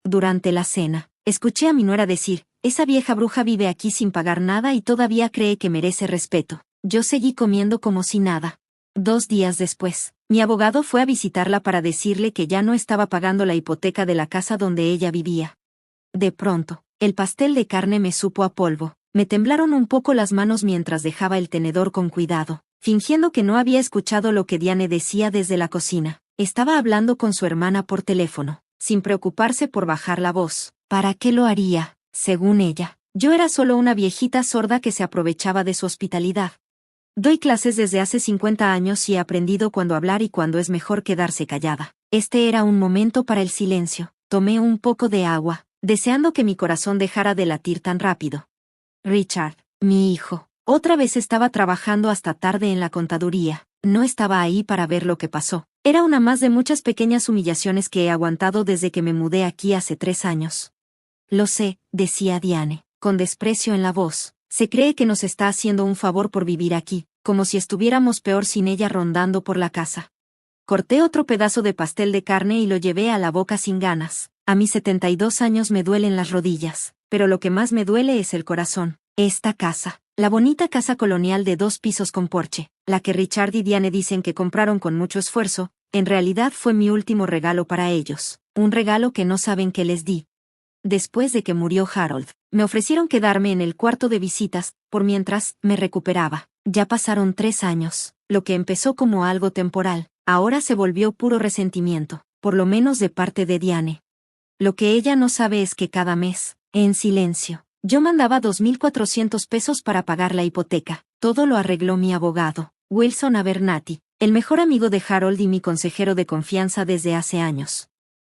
Durante la cena, escuché a mi nuera decir, esa vieja bruja vive aquí sin pagar nada y todavía cree que merece respeto. Yo seguí comiendo como si nada. 2 días después, mi abogado fue a visitarla para decirle que ya no estaba pagando la hipoteca de la casa donde ella vivía. De pronto, el pastel de carne me supo a polvo. Me temblaron un poco las manos mientras dejaba el tenedor con cuidado, fingiendo que no había escuchado lo que Diane decía desde la cocina. Estaba hablando con su hermana por teléfono, sin preocuparse por bajar la voz. ¿Para qué lo haría? Según ella, yo era solo una viejita sorda que se aprovechaba de su hospitalidad. Doy clases desde hace 50 años y he aprendido cuándo hablar y cuándo es mejor quedarse callada. Este era un momento para el silencio. Tomé un poco de agua, deseando que mi corazón dejara de latir tan rápido. Richard, mi hijo, otra vez estaba trabajando hasta tarde en la contaduría. No estaba ahí para ver lo que pasó. Era una más de muchas pequeñas humillaciones que he aguantado desde que me mudé aquí hace 3 años. Lo sé, decía Diane, con desprecio en la voz. Se cree que nos está haciendo un favor por vivir aquí, como si estuviéramos peor sin ella rondando por la casa. Corté otro pedazo de pastel de carne y lo llevé a la boca sin ganas. A mis 72 años me duelen las rodillas, pero lo que más me duele es el corazón. Esta casa, la bonita casa colonial de 2 pisos con porche, la que Richard y Diane dicen que compraron con mucho esfuerzo, en realidad fue mi último regalo para ellos, un regalo que no saben que les di. Después de que murió Harold, me ofrecieron quedarme en el cuarto de visitas, por mientras me recuperaba. Ya pasaron 3 años, lo que empezó como algo temporal, ahora se volvió puro resentimiento, por lo menos de parte de Diane. Lo que ella no sabe es que cada mes, en silencio, yo mandaba 2.400 pesos para pagar la hipoteca. Todo lo arregló mi abogado, Wilson Abernathy, el mejor amigo de Harold y mi consejero de confianza desde hace años.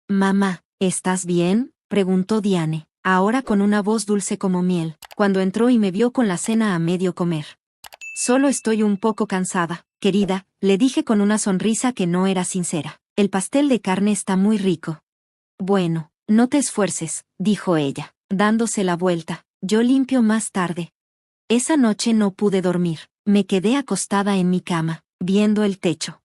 Mamá, ¿estás bien?, preguntó Diane, ahora con una voz dulce como miel, cuando entró y me vio con la cena a medio comer. Solo estoy un poco cansada, querida, le dije con una sonrisa que no era sincera. El pastel de carne está muy rico. Bueno, no te esfuerces, dijo ella, dándose la vuelta. Yo limpio más tarde. Esa noche no pude dormir. Me quedé acostada en mi cama, viendo el techo.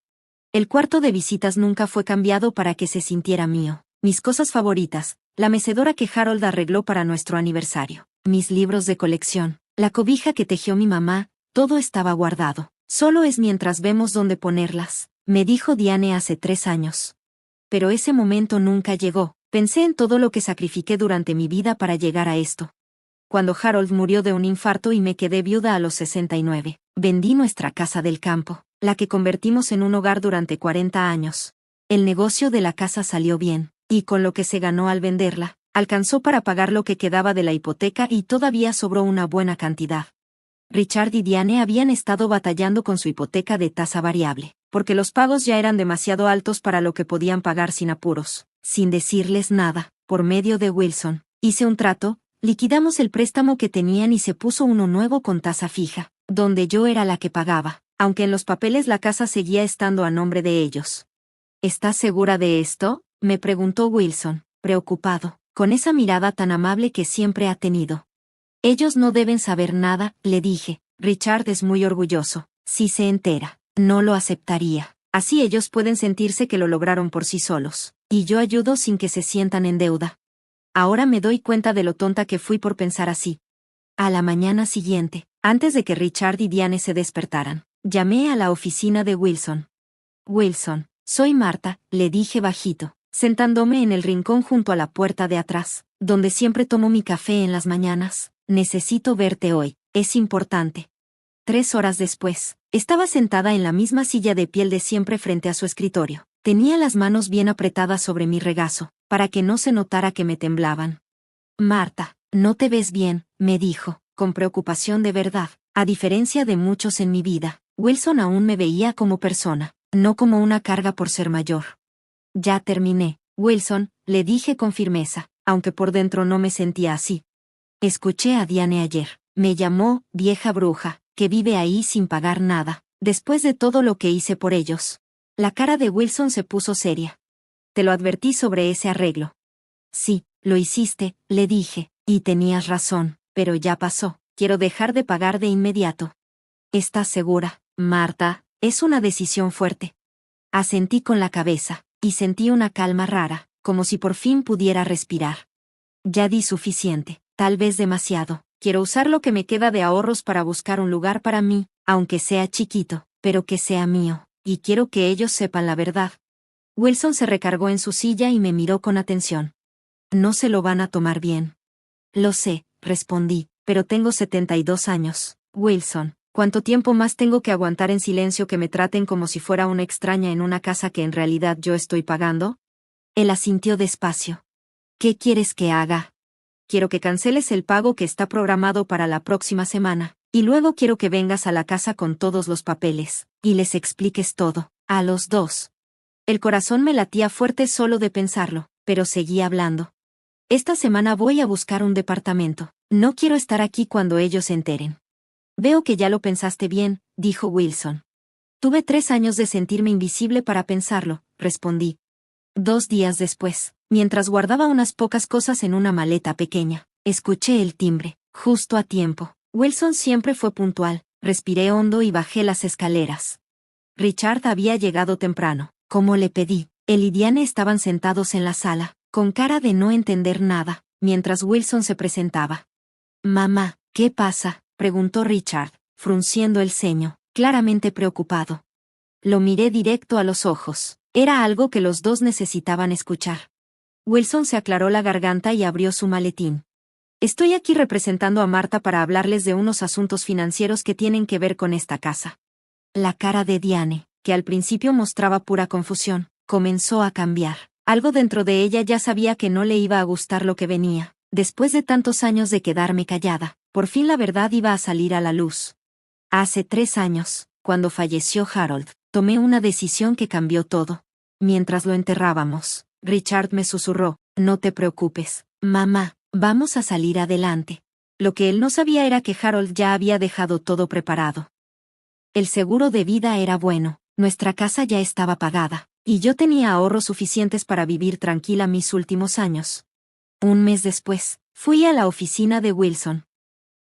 El cuarto de visitas nunca fue cambiado para que se sintiera mío. Mis cosas favoritas, la mecedora que Harold arregló para nuestro aniversario, mis libros de colección, la cobija que tejió mi mamá, todo estaba guardado. Solo es mientras vemos dónde ponerlas, me dijo Diane hace 3 años. Pero ese momento nunca llegó. Pensé en todo lo que sacrifiqué durante mi vida para llegar a esto. Cuando Harold murió de un infarto y me quedé viuda a los 69, vendí nuestra casa del campo, la que convertimos en un hogar durante 40 años. El negocio de la casa salió bien, y con lo que se ganó al venderla, alcanzó para pagar lo que quedaba de la hipoteca y todavía sobró una buena cantidad. Richard y Diane habían estado batallando con su hipoteca de tasa variable, porque los pagos ya eran demasiado altos para lo que podían pagar sin apuros. Sin decirles nada, por medio de Wilson, hice un trato, liquidamos el préstamo que tenían y se puso uno nuevo con tasa fija, donde yo era la que pagaba, aunque en los papeles la casa seguía estando a nombre de ellos. ¿Estás segura de esto?, me preguntó Wilson, preocupado, con esa mirada tan amable que siempre ha tenido. Ellos no deben saber nada, le dije. Richard es muy orgulloso. Si se entera, no lo aceptaría. Así ellos pueden sentirse que lo lograron por sí solos, y yo ayudo sin que se sientan en deuda. Ahora me doy cuenta de lo tonta que fui por pensar así. A la mañana siguiente, antes de que Richard y Diane se despertaran, llamé a la oficina de Wilson. Wilson, soy Marta, le dije bajito, sentándome en el rincón junto a la puerta de atrás, donde siempre tomo mi café en las mañanas. Necesito verte hoy, es importante. 3 horas después, estaba sentada en la misma silla de piel de siempre frente a su escritorio. Tenía las manos bien apretadas sobre mi regazo, para que no se notara que me temblaban. Marta, no te ves bien, me dijo, con preocupación de verdad. A diferencia de muchos en mi vida, Wilson aún me veía como persona, no como una carga por ser mayor. Ya terminé, Wilson, le dije con firmeza, aunque por dentro no me sentía así. Escuché a Diane ayer. Me llamó, vieja bruja, que vive ahí sin pagar nada, después de todo lo que hice por ellos. La cara de Wilson se puso seria. Te lo advertí sobre ese arreglo. Sí, lo hiciste, le dije, y tenías razón, pero ya pasó. Quiero dejar de pagar de inmediato. ¿Estás segura, Marta? Es una decisión fuerte. Asentí con la cabeza, y sentí una calma rara. como si por fin pudiera respirar. Ya di suficiente, tal vez demasiado. Quiero usar lo que me queda de ahorros para buscar un lugar para mí, aunque sea chiquito, pero que sea mío, y quiero que ellos sepan la verdad. Wilson se recargó en su silla y me miró con atención. No se lo van a tomar bien. Lo sé, respondí, pero tengo 72 años. Wilson, ¿cuánto tiempo más tengo que aguantar en silencio que me traten como si fuera una extraña en una casa que en realidad yo estoy pagando? Él asintió despacio. ¿Qué quieres que haga? Quiero que canceles el pago que está programado para la próxima semana, y luego quiero que vengas a la casa con todos los papeles, y les expliques todo, a los dos. El corazón me latía fuerte solo de pensarlo, pero seguí hablando. Esta semana voy a buscar un departamento. No quiero estar aquí cuando ellos se enteren. Veo que ya lo pensaste bien, dijo Wilson. Tuve 3 años de sentirme invisible para pensarlo, respondí. 2 días después, mientras guardaba unas pocas cosas en una maleta pequeña, escuché el timbre, justo a tiempo. Wilson siempre fue puntual, respiré hondo y bajé las escaleras. Richard había llegado temprano, como le pedí. Él y Diane estaban sentados en la sala, con cara de no entender nada, mientras Wilson se presentaba. Mamá, ¿qué pasa?, preguntó Richard, frunciendo el ceño, claramente preocupado. Lo miré directo a los ojos. Era algo que los dos necesitaban escuchar. Wilson se aclaró la garganta y abrió su maletín. Estoy aquí representando a Marta para hablarles de unos asuntos financieros que tienen que ver con esta casa. La cara de Diane, que al principio mostraba pura confusión, comenzó a cambiar. Algo dentro de ella ya sabía que no le iba a gustar lo que venía. Después de tantos años de quedarme callada, por fin la verdad iba a salir a la luz. Hace 3 años, cuando falleció Harold, tomé una decisión que cambió todo. Mientras lo enterrábamos, Richard me susurró, no te preocupes, mamá, vamos a salir adelante. Lo que él no sabía era que Harold ya había dejado todo preparado. El seguro de vida era bueno, nuestra casa ya estaba pagada, y yo tenía ahorros suficientes para vivir tranquila mis últimos años. Un mes después, fui a la oficina de Wilson.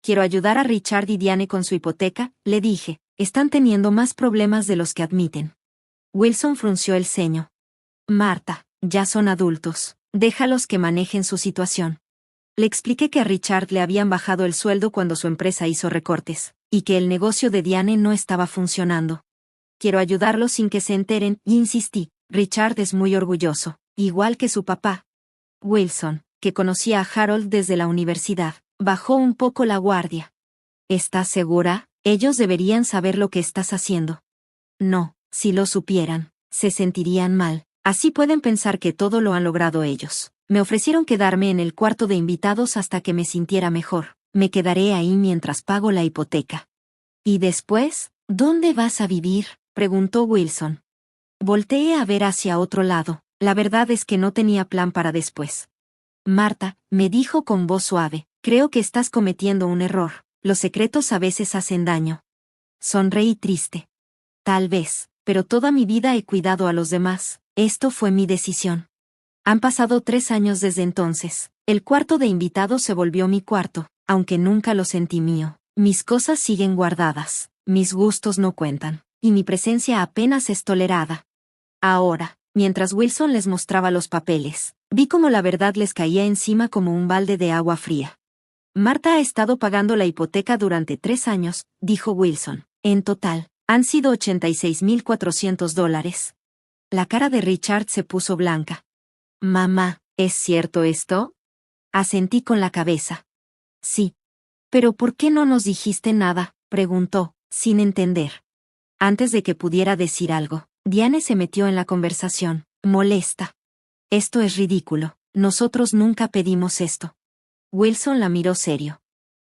Quiero ayudar a Richard y Diane con su hipoteca, le dije, están teniendo más problemas de los que admiten. Wilson frunció el ceño. Marta, ya son adultos, déjalos que manejen su situación. Le expliqué que a Richard le habían bajado el sueldo cuando su empresa hizo recortes, y que el negocio de Diane no estaba funcionando. Quiero ayudarlos sin que se enteren, y insistí, Richard es muy orgulloso, igual que su papá. Wilson, que conocía a Harold desde la universidad, bajó un poco la guardia. ¿Estás segura? Ellos deberían saber lo que estás haciendo. No, si lo supieran, se sentirían mal. Así pueden pensar que todo lo han logrado ellos. Me ofrecieron quedarme en el cuarto de invitados hasta que me sintiera mejor. Me quedaré ahí mientras pago la hipoteca. ¿Y después? ¿Dónde vas a vivir?, preguntó Wilson. Volteé a ver hacia otro lado. La verdad es que no tenía plan para después. Marta, me dijo con voz suave, creo que estás cometiendo un error. Los secretos a veces hacen daño. Sonreí triste. Tal vez, pero toda mi vida he cuidado a los demás. Esto fue mi decisión. Han pasado 3 años desde entonces. El cuarto de invitados se volvió mi cuarto, aunque nunca lo sentí mío. Mis cosas siguen guardadas, mis gustos no cuentan, y mi presencia apenas es tolerada. Ahora, mientras Wilson les mostraba los papeles, vi cómo la verdad les caía encima como un balde de agua fría. Marta ha estado pagando la hipoteca durante 3 años, dijo Wilson. En total, han sido $86,400. La cara de Richard se puso blanca. Mamá, ¿es cierto esto? Asentí con la cabeza. Sí. ¿Pero por qué no nos dijiste nada?, preguntó, sin entender. Antes de que pudiera decir algo, Diane se metió en la conversación, molesta. Esto es ridículo, nosotros nunca pedimos esto. Wilson la miró serio.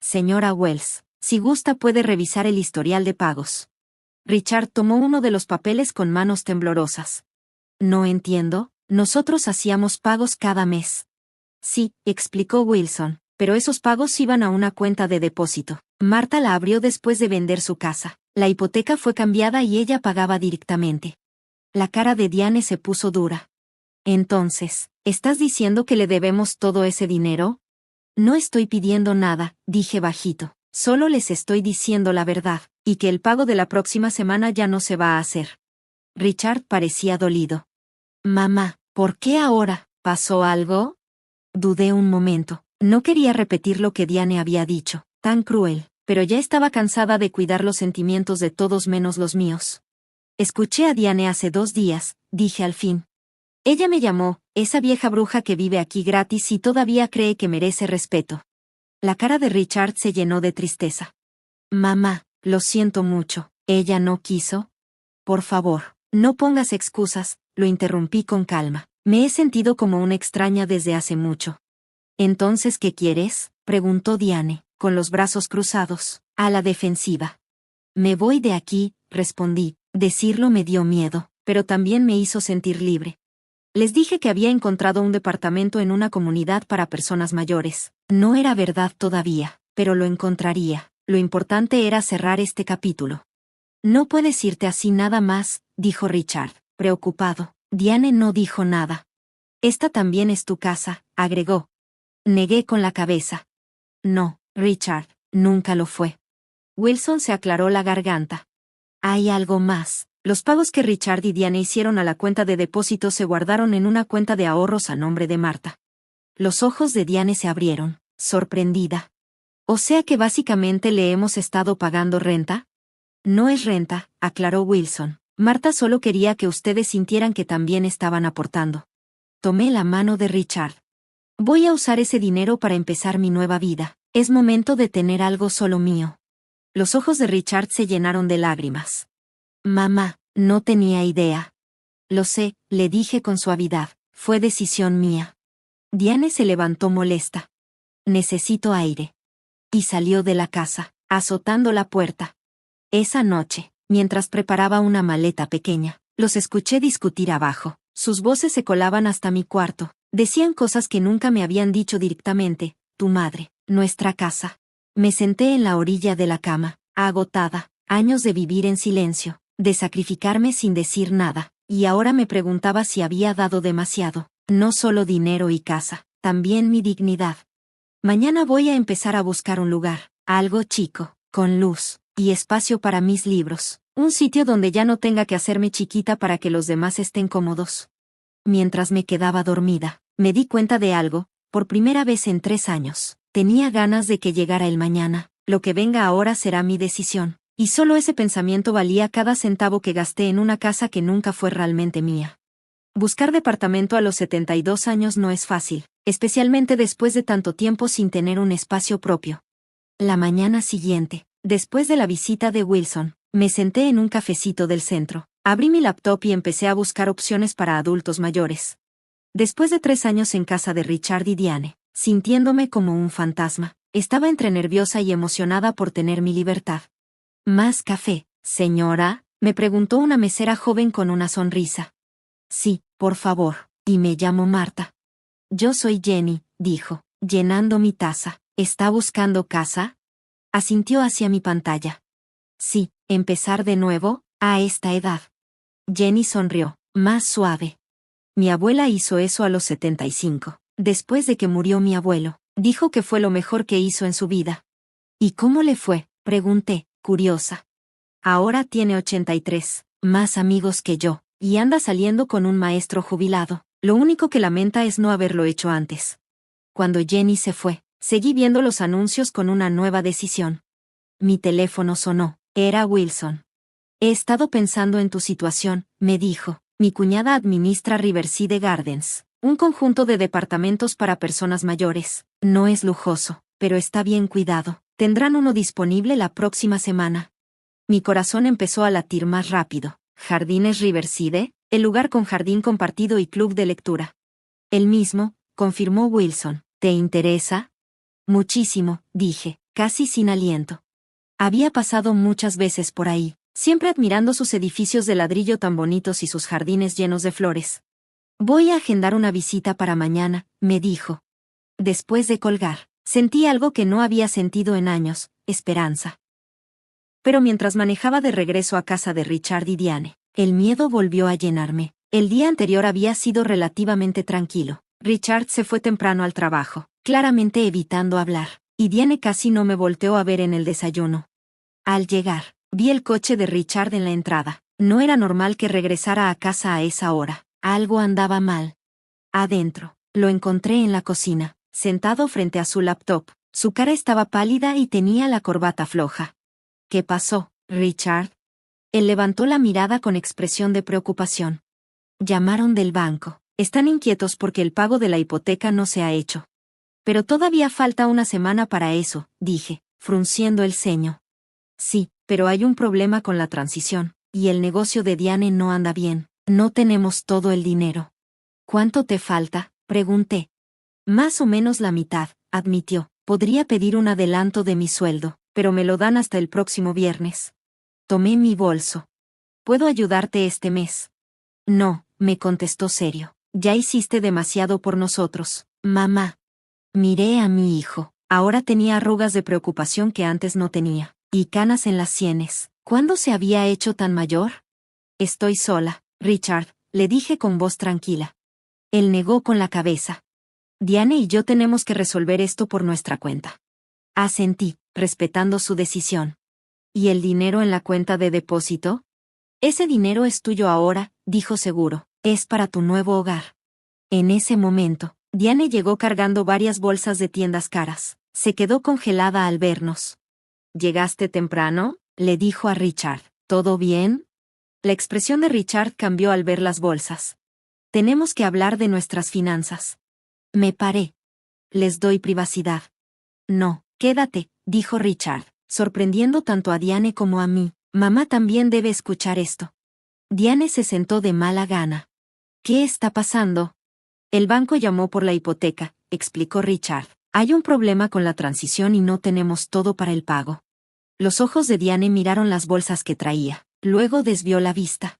Señora Wells, si gusta puede revisar el historial de pagos. Richard tomó uno de los papeles con manos temblorosas. No entiendo, nosotros hacíamos pagos cada mes. Sí, explicó Wilson, pero esos pagos iban a una cuenta de depósito. Marta la abrió después de vender su casa. La hipoteca fue cambiada y ella pagaba directamente. La cara de Diane se puso dura. Entonces, ¿estás diciendo que le debemos todo ese dinero? No estoy pidiendo nada, dije bajito. Solo les estoy diciendo la verdad, y que el pago de la próxima semana ya no se va a hacer. Richard parecía dolido. Mamá, ¿por qué ahora? ¿Pasó algo? Dudé un momento. No quería repetir lo que Diane había dicho. Tan cruel, pero ya estaba cansada de cuidar los sentimientos de todos menos los míos. Escuché a Diane hace 2 días, dije al fin. Ella me llamó, esa vieja bruja que vive aquí gratis y todavía cree que merece respeto. La cara de Richard se llenó de tristeza. Mamá, lo siento mucho, ¿ella no quiso? Por favor, no pongas excusas, lo interrumpí con calma. Me he sentido como una extraña desde hace mucho. ¿Entonces qué quieres?, preguntó Diane, con los brazos cruzados, a la defensiva. Me voy de aquí, respondí. Decirlo me dio miedo, pero también me hizo sentir libre. Les dije que había encontrado un departamento en una comunidad para personas mayores. No era verdad todavía, pero lo encontraría. Lo importante era cerrar este capítulo. No puedes irte así nada más, dijo Richard, preocupado. Diane no dijo nada. Esta también es tu casa, agregó. Negué con la cabeza. No, Richard, nunca lo fue. Wilson se aclaró la garganta. Hay algo más. Los pagos que Richard y Diane hicieron a la cuenta de depósito se guardaron en una cuenta de ahorros a nombre de Marta. Los ojos de Diane se abrieron, sorprendida. ¿O sea que básicamente le hemos estado pagando renta? No es renta, aclaró Wilson. Marta solo quería que ustedes sintieran que también estaban aportando. Tomé la mano de Richard. Voy a usar ese dinero para empezar mi nueva vida. Es momento de tener algo solo mío. Los ojos de Richard se llenaron de lágrimas. Mamá, no tenía idea. Lo sé, le dije con suavidad. Fue decisión mía. Diane se levantó molesta. Necesito aire. Y salió de la casa, azotando la puerta. Esa noche, mientras preparaba una maleta pequeña, los escuché discutir abajo. Sus voces se colaban hasta mi cuarto. Decían cosas que nunca me habían dicho directamente. Tu madre, nuestra casa. Me senté en la orilla de la cama, agotada. Años de vivir en silencio, de sacrificarme sin decir nada, y ahora me preguntaba si había dado demasiado. No solo dinero y casa, también mi dignidad. Mañana voy a empezar a buscar un lugar, algo chico, con luz, y espacio para mis libros. Un sitio donde ya no tenga que hacerme chiquita para que los demás estén cómodos. Mientras me quedaba dormida, me di cuenta de algo, por primera vez en 3 años. Tenía ganas de que llegara el mañana. Lo que venga ahora será mi decisión. Y solo ese pensamiento valía cada centavo que gasté en una casa que nunca fue realmente mía. Buscar departamento a los 72 años no es fácil, especialmente después de tanto tiempo sin tener un espacio propio. La mañana siguiente, después de la visita de Wilson, me senté en un cafecito del centro. Abrí mi laptop y empecé a buscar opciones para adultos mayores. Después de 3 años en casa de Richard y Diane, sintiéndome como un fantasma, estaba entre nerviosa y emocionada por tener mi libertad. ¿Más café, señora?, me preguntó una mesera joven con una sonrisa. Sí, por favor, y me llamo Marta. Yo soy Jenny, dijo, llenando mi taza. ¿Está buscando casa? Asintió hacia mi pantalla. Sí, ¿empezar de nuevo, a esta edad? Jenny sonrió, más suave. Mi abuela hizo eso a los 75. Después de que murió mi abuelo, dijo que fue lo mejor que hizo en su vida. ¿Y cómo le fue?, pregunté, curiosa. Ahora tiene 83, más amigos que yo, y anda saliendo con un maestro jubilado. Lo único que lamenta es no haberlo hecho antes. Cuando Jenny se fue, seguí viendo los anuncios con una nueva decisión. Mi teléfono sonó. Era Wilson. He estado pensando en tu situación, me dijo. Mi cuñada administra Riverside Gardens, un conjunto de departamentos para personas mayores. No es lujoso, pero está bien cuidado. Tendrán uno disponible la próxima semana. Mi corazón empezó a latir más rápido. ¿Jardines Riverside? El lugar con jardín compartido y club de lectura. El mismo, confirmó Wilson. ¿Te interesa? Muchísimo, dije, casi sin aliento. Había pasado muchas veces por ahí, siempre admirando sus edificios de ladrillo tan bonitos y sus jardines llenos de flores. Voy a agendar una visita para mañana, me dijo. Después de colgar, sentí algo que no había sentido en años, esperanza. Pero mientras manejaba de regreso a casa de Richard y Diane, el miedo volvió a llenarme. El día anterior había sido relativamente tranquilo. Richard se fue temprano al trabajo, claramente evitando hablar, y Diane casi no me volteó a ver en el desayuno. Al llegar, vi el coche de Richard en la entrada. No era normal que regresara a casa a esa hora. Algo andaba mal. Adentro. Lo encontré en la cocina, sentado frente a su laptop. Su cara estaba pálida y tenía la corbata floja. ¿Qué pasó, Richard? Él levantó la mirada con expresión de preocupación. Llamaron del banco. Están inquietos porque el pago de la hipoteca no se ha hecho. Pero todavía falta una semana para eso, dije, frunciendo el ceño. Sí, pero hay un problema con la transición, y el negocio de Diane no anda bien. No tenemos todo el dinero. ¿Cuánto te falta?, pregunté. Más o menos la mitad, admitió. Podría pedir un adelanto de mi sueldo, pero me lo dan hasta el próximo viernes. Tomé mi bolso. ¿Puedo ayudarte este mes? No, me contestó serio. Ya hiciste demasiado por nosotros, mamá. Miré a mi hijo. Ahora tenía arrugas de preocupación que antes no tenía, y canas en las sienes. ¿Cuándo se había hecho tan mayor? Estoy sola, Richard, le dije con voz tranquila. Él negó con la cabeza. Diane y yo tenemos que resolver esto por nuestra cuenta. Asentí, respetando su decisión. ¿Y el dinero en la cuenta de depósito? Ese dinero es tuyo ahora, dijo seguro. Es para tu nuevo hogar. En ese momento, Diane llegó cargando varias bolsas de tiendas caras. Se quedó congelada al vernos. ¿Llegaste temprano?, le dijo a Richard. ¿Todo bien? La expresión de Richard cambió al ver las bolsas. Tenemos que hablar de nuestras finanzas. Me paré. Les doy privacidad. No, quédate, dijo Richard, sorprendiendo tanto a Diane como a mí. Mamá también debe escuchar esto. Diane se sentó de mala gana. ¿Qué está pasando? El banco llamó por la hipoteca, explicó Richard. Hay un problema con la transición y no tenemos todo para el pago. Los ojos de Diane miraron las bolsas que traía, luego desvió la vista.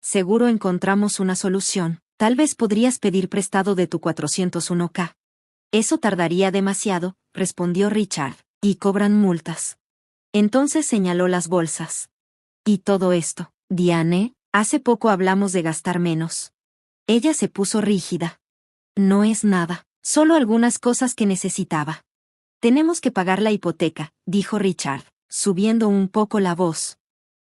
Seguro encontramos una solución. Tal vez podrías pedir prestado de tu 401k. Eso tardaría demasiado, respondió Richard, y cobran multas. Entonces señaló las bolsas. ¿Y todo esto, Diane? Hace poco hablamos de gastar menos. Ella se puso rígida. No es nada, solo algunas cosas que necesitaba. Tenemos que pagar la hipoteca, dijo Richard, subiendo un poco la voz.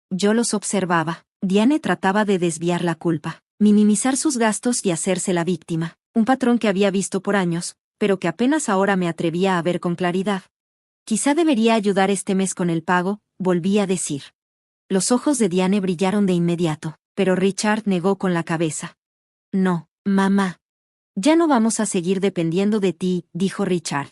Yo los observaba. Diane trataba de desviar la culpa, minimizar sus gastos y hacerse la víctima, un patrón que había visto por años, pero que apenas ahora me atrevía a ver con claridad. Quizá debería ayudar este mes con el pago, volví a decir. Los ojos de Diane brillaron de inmediato, pero Richard negó con la cabeza. No, mamá. Ya no vamos a seguir dependiendo de ti, dijo Richard.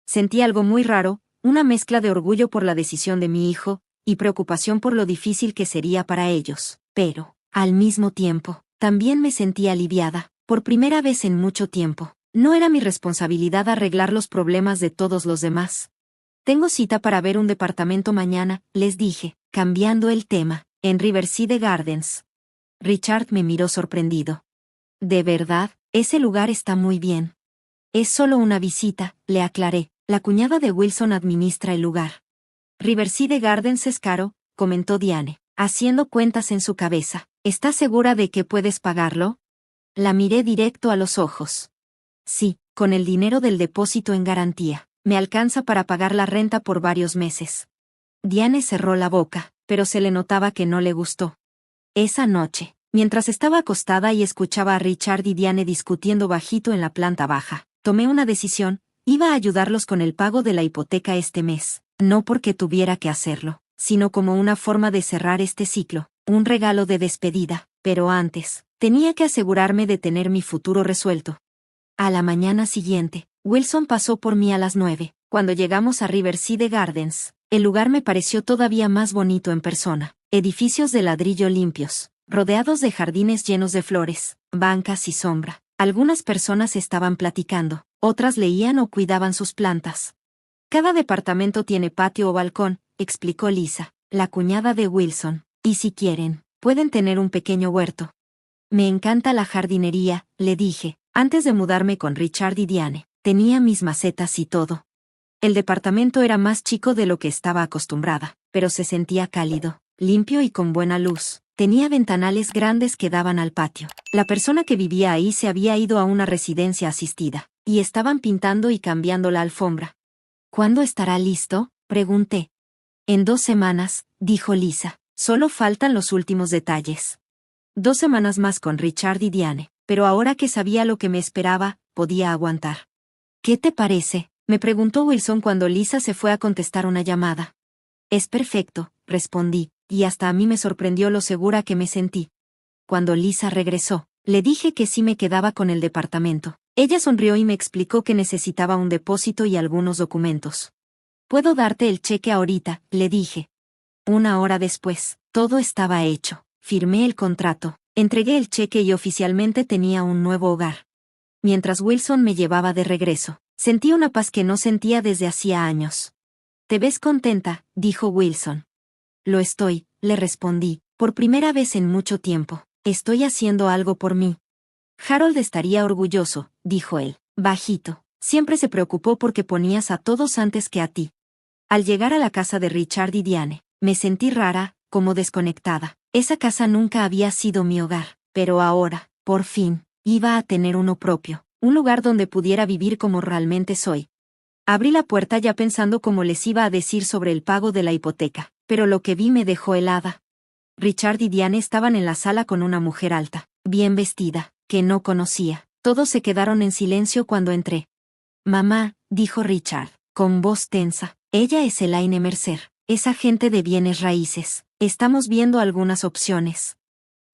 Sentí algo muy raro, una mezcla de orgullo por la decisión de mi hijo, y preocupación por lo difícil que sería para ellos, pero, al mismo tiempo, también me sentí aliviada, por primera vez en mucho tiempo. No era mi responsabilidad arreglar los problemas de todos los demás. Tengo cita para ver un departamento mañana, les dije, cambiando el tema, en Riverside Gardens. Richard me miró sorprendido. ¿De verdad? Ese lugar está muy bien. Es solo una visita, le aclaré. La cuñada de Wilson administra el lugar. Riverside Gardens es caro, comentó Diane, haciendo cuentas en su cabeza. ¿Estás segura de que puedes pagarlo? La miré directo a los ojos. Sí, con el dinero del depósito en garantía. Me alcanza para pagar la renta por varios meses. Diane cerró la boca, pero se le notaba que no le gustó. Esa noche, mientras estaba acostada y escuchaba a Richard y Diane discutiendo bajito en la planta baja, tomé una decisión. Iba a ayudarlos con el pago de la hipoteca este mes, no porque tuviera que hacerlo, sino como una forma de cerrar este ciclo, un regalo de despedida, pero antes, tenía que asegurarme de tener mi futuro resuelto. A la mañana siguiente, Wilson pasó por mí a las 9, cuando llegamos a Riverside Gardens. El lugar me pareció todavía más bonito en persona, edificios de ladrillo limpios, rodeados de jardines llenos de flores, bancas y sombra. Algunas personas estaban platicando, otras leían o cuidaban sus plantas. Cada departamento tiene patio o balcón, explicó Lisa, la cuñada de Wilson, y si quieren, pueden tener un pequeño huerto. Me encanta la jardinería, le dije, antes de mudarme con Richard y Diane, tenía mis macetas y todo. El departamento era más chico de lo que estaba acostumbrada, pero se sentía cálido, limpio y con buena luz. Tenía ventanales grandes que daban al patio. La persona que vivía ahí se había ido a una residencia asistida, y estaban pintando y cambiando la alfombra. ¿Cuándo estará listo?, pregunté. En 2 semanas, dijo Lisa. Solo faltan los últimos detalles. 2 semanas más con Richard y Diane. pero ahora que sabía lo que me esperaba, podía aguantar. ¿Qué te parece?, me preguntó Wilson cuando Lisa se fue a contestar una llamada. Es perfecto, respondí, y hasta a mí me sorprendió lo segura que me sentí. Cuando Lisa regresó, le dije que sí me quedaba con el departamento. Ella sonrió y me explicó que necesitaba un depósito y algunos documentos. «Puedo darte el cheque ahorita», le dije. Una hora después, todo estaba hecho. Firmé el contrato, entregué el cheque y oficialmente tenía un nuevo hogar. Mientras Wilson me llevaba de regreso, sentí una paz que no sentía desde hacía años. «Te ves contenta», dijo Wilson. «Lo estoy», le respondí, «por primera vez en mucho tiempo. Estoy haciendo algo por mí». «Harold estaría orgulloso», dijo él, bajito. «Siempre se preocupó porque ponías a todos antes que a ti». Al llegar a la casa de Richard y Diane, me sentí rara, como desconectada. Esa casa nunca había sido mi hogar, pero ahora, por fin, iba a tener uno propio, un lugar donde pudiera vivir como realmente soy. Abrí la puerta ya pensando cómo les iba a decir sobre el pago de la hipoteca, pero lo que vi me dejó helada. Richard y Diane estaban en la sala con una mujer alta, bien vestida, que no conocía. Todos se quedaron en silencio cuando entré. «Mamá», dijo Richard, con voz tensa, «ella es Elaine Mercer, es agente de bienes raíces. Estamos viendo algunas opciones».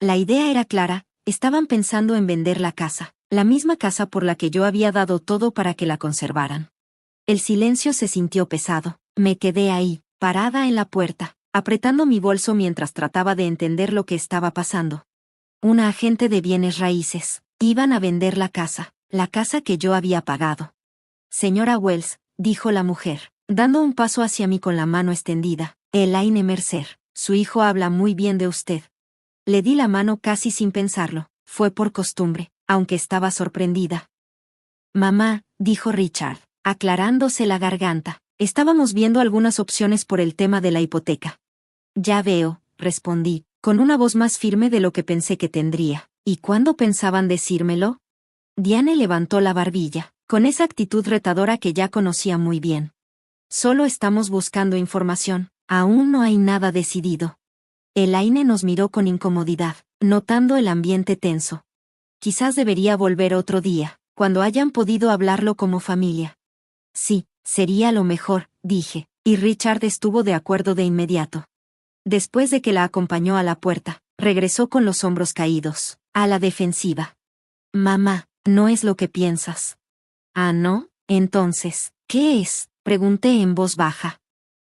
La idea era clara, estaban pensando en vender la casa, la misma casa por la que yo había dado todo para que la conservaran. El silencio se sintió pesado. Me quedé ahí, parada en la puerta, apretando mi bolso mientras trataba de entender lo que estaba pasando. Una agente de bienes raíces. Iban a vender la casa que yo había pagado. «Señora Wells», dijo la mujer, dando un paso hacia mí con la mano extendida, «Elaine Mercer, su hijo habla muy bien de usted». Le di la mano casi sin pensarlo, fue por costumbre, aunque estaba sorprendida. «Mamá», dijo Richard, aclarándose la garganta, «estábamos viendo algunas opciones por el tema de la hipoteca». «Ya veo», respondí, con una voz más firme de lo que pensé que tendría. «¿Y cuándo pensaban decírmelo?» Diane levantó la barbilla, con esa actitud retadora que ya conocía muy bien. «Solo estamos buscando información, aún no hay nada decidido». Elaine nos miró con incomodidad, notando el ambiente tenso. «Quizás debería volver otro día, cuando hayan podido hablarlo como familia». «Sí, sería lo mejor», dije, y Richard estuvo de acuerdo de inmediato. Después de que la acompañó a la puerta, regresó con los hombros caídos, a la defensiva. «Mamá, no es lo que piensas». «Ah, ¿no? Entonces, ¿qué es?», pregunté en voz baja.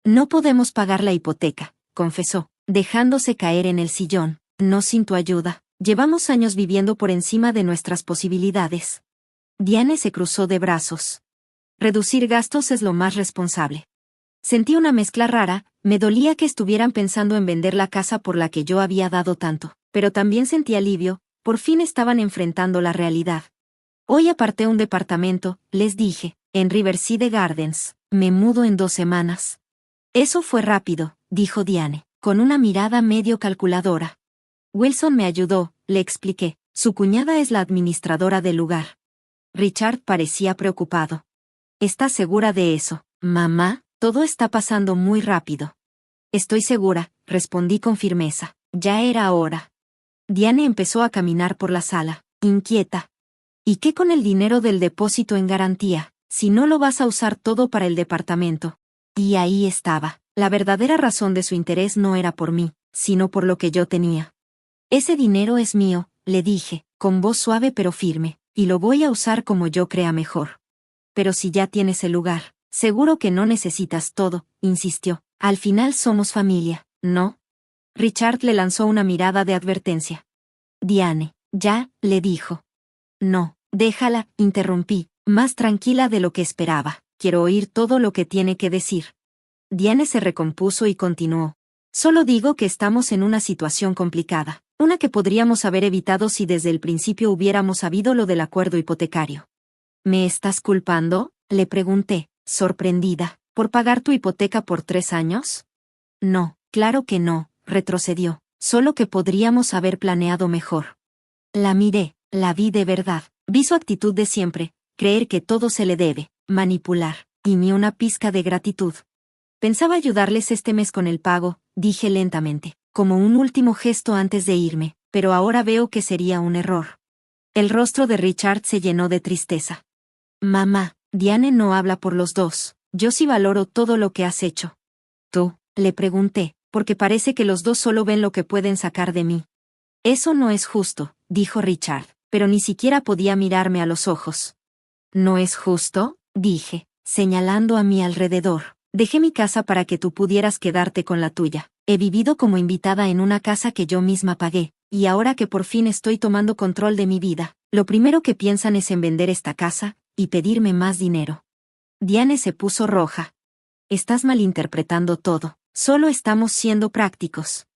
«No podemos pagar la hipoteca», confesó, dejándose caer en el sillón. «No sin tu ayuda. Llevamos años viviendo por encima de nuestras posibilidades». Diane se cruzó de brazos. «Reducir gastos es lo más responsable». Sentí una mezcla rara, me dolía que estuvieran pensando en vender la casa por la que yo había dado tanto, pero también sentí alivio, por fin estaban enfrentando la realidad. «Hoy aparté un departamento», les dije, «en Riverside Gardens. Me mudo en 2 semanas». «Eso fue rápido», dijo Diane, con una mirada medio calculadora. «Wilson me ayudó», le expliqué, «su cuñada es la administradora del lugar». Richard parecía preocupado. «¿Estás segura de eso, mamá? Todo está pasando muy rápido». «Estoy segura», respondí con firmeza. Ya era hora. Diane empezó a caminar por la sala, inquieta. «¿Y qué con el dinero del depósito en garantía, si no lo vas a usar todo para el departamento?» Y ahí estaba. La verdadera razón de su interés no era por mí, sino por lo que yo tenía. «Ese dinero es mío», le dije, con voz suave pero firme, «y lo voy a usar como yo crea mejor». «Pero si ya tienes el lugar, seguro que no necesitas todo», insistió. «Al final somos familia, ¿no?» Richard le lanzó una mirada de advertencia. «Diane, ya», le dijo. «No, déjala», interrumpí, más tranquila de lo que esperaba. «Quiero oír todo lo que tiene que decir». Diane se recompuso y continuó. «Solo digo que estamos en una situación complicada, una que podríamos haber evitado si desde el principio hubiéramos sabido lo del acuerdo hipotecario». «¿Me estás culpando?», le pregunté, sorprendida, «¿por pagar tu hipoteca por 3 años?» «No, claro que no», retrocedió, «solo que podríamos haber planeado mejor». La miré, la vi de verdad, vi su actitud de siempre, creer que todo se le debe, manipular, y ni una pizca de gratitud. «Pensaba ayudarles este mes con el pago», dije lentamente, como un último gesto antes de irme, «pero ahora veo que sería un error». El rostro de Richard se llenó de tristeza. Mamá, Diane no habla por los dos. Yo sí valoro todo lo que has hecho. ¿Tú? Le pregunté, porque parece que los dos solo ven lo que pueden sacar de mí. Eso no es justo, dijo Richard, pero ni siquiera podía mirarme a los ojos. ¿No es justo?, dije, señalando a mi alrededor. Dejé mi casa para que tú pudieras quedarte con la tuya. He vivido como invitada en una casa que yo misma pagué, y ahora que por fin estoy tomando control de mi vida, lo primero que piensan es en vender esta casa y pedirme más dinero. Diane se puso roja. Estás malinterpretando todo. Solo estamos siendo prácticos.